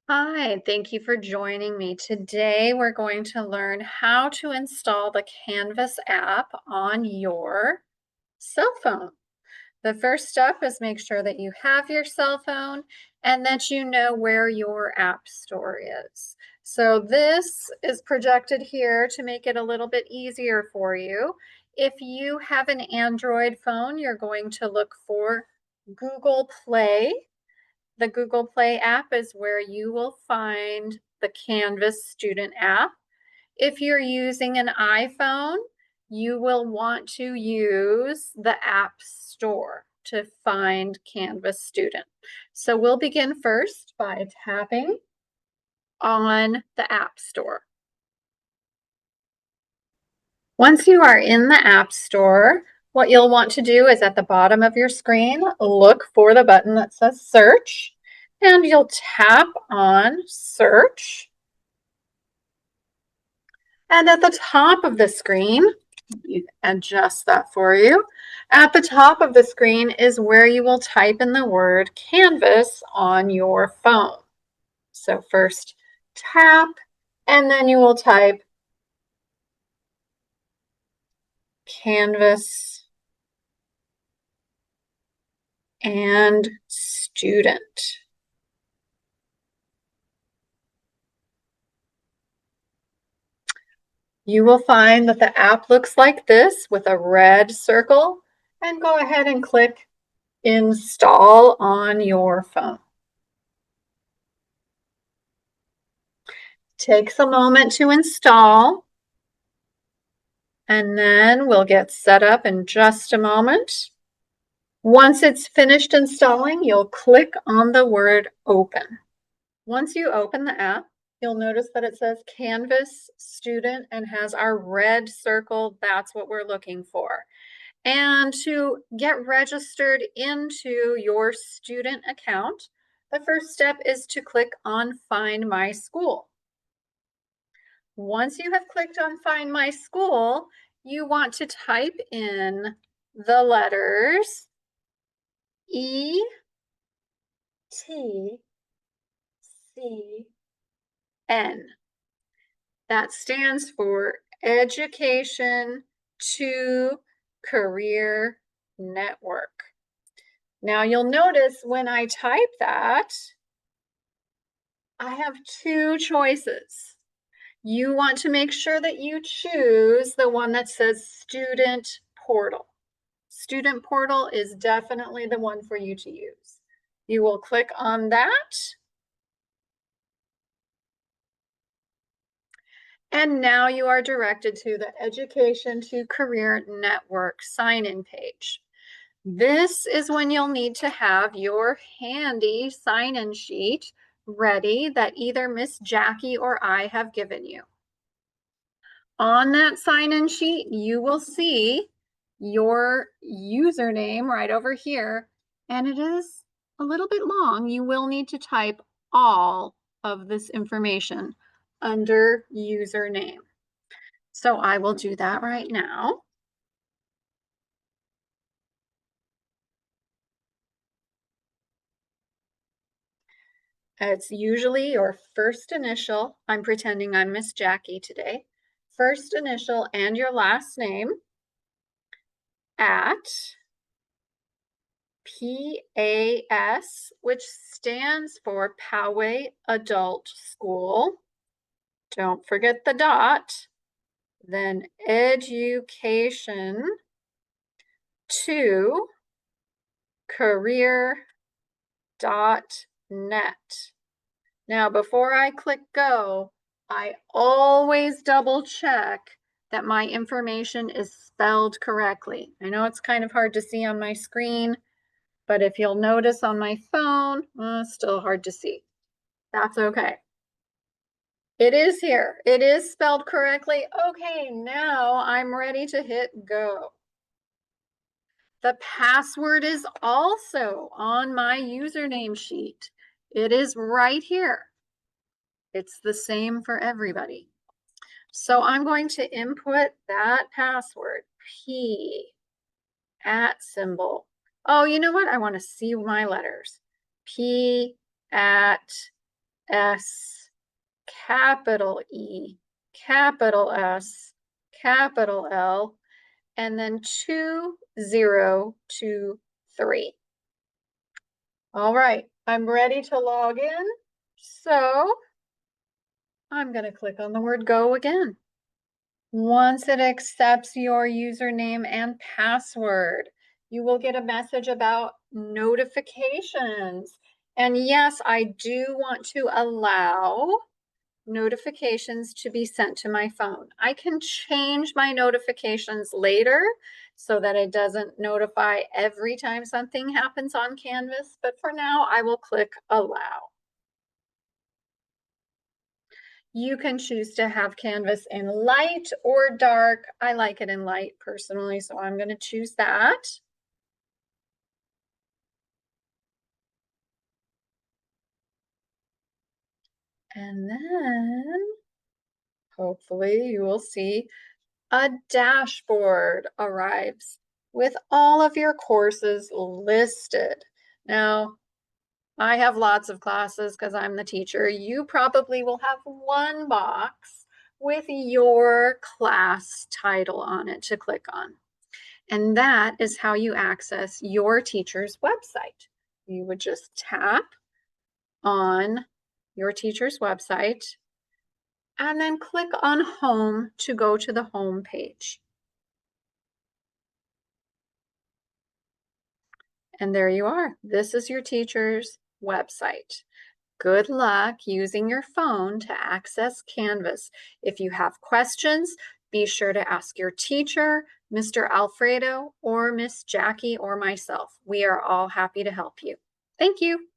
Hi, thank you for joining me. Today, we're going to learn how to install the Canvas app on your cell phone. The first step is make sure that you have your cell phone and that you know where your app store is. So this is projected here to make it a little bit easier for you. If you have an Android phone, you're going to look for Google Play. The Google Play app is where you will find the Canvas student app. If you're using an iPhone, you will want to use the App Store to find Canvas Student. So we'll begin first by tapping on the App Store. Once you are in the App Store, what you'll want to do is at the bottom of your screen, look for the button that says Search, and you'll tap on Search. And at the top of the screen, you adjust that for you. At the top of the screen is where you will type in the word Canvas on your phone. So first tap, and then you will type Canvas and student. You will find that the app looks like this with a red circle, and go ahead and click Install on your phone. Takes a moment to install, and then we'll get set up in just a moment. Once it's finished installing, you'll click on the word Open. Once you open the app, you'll notice that it says Canvas Student and has our red circle. That's what we're looking for. And to get registered into your student account, the first step is to click on Find My School. Once you have clicked on Find My School, you want to type in the letters E, T, C, N. That stands for Education to Career Network. Now you'll notice when I type that, I have two choices. You want to make sure that you choose the one that says Student Portal. Student Portal is definitely the one for you to use. You will click on that. And now you are directed to the Education to Career Network sign-in page. This is when you'll need to have your handy sign-in sheet ready that either Miss Jackie or I have given you. On that sign-in sheet, you will see your username right over here, and it is a little bit long. You will need to type all of this information under username. So I will do that right now. It's usually your first initial. I'm pretending I'm Miss Jackie today. First initial and your last name at PAS, which stands for Poway Adult School. Don't forget the dot. Then education to career.net. Now, before I click go, I always double check that my information is spelled correctly. I know it's kind of hard to see on my screen, but if you'll notice on my phone, still hard to see. That's okay. It is here. It is spelled correctly. Okay, now I'm ready to hit go. The password is also on my username sheet. It is right here. It's the same for everybody. So I'm going to input that password, P at symbol. Oh, you know what? I want to see my letters. P at S, capital E, capital S, capital L, and then 2023. All right, I'm ready to log in. So I'm going to click on the word go again. Once it accepts your username and password, you will get a message about notifications. And yes, I do want to allow notifications to be sent to my phone. I can change my notifications later so that it doesn't notify every time something happens on Canvas, but for now I will click allow. You can choose to have Canvas in light or dark. I like it in light personally, so I'm going to choose that. And then hopefully you will see a dashboard arrives with all of your courses listed. Now, I have lots of classes because I'm the teacher. You probably will have one box with your class title on it to click on. And that is how you access your teacher's website. You would just tap on your teacher's website and then click on home to go to the home page. And there you are. This is your teacher's website. Good luck using your phone to access Canvas. If you have questions, be sure to ask your teacher, Mr. Alfredo, or Miss Jackie or myself. We are all happy to help you. Thank you.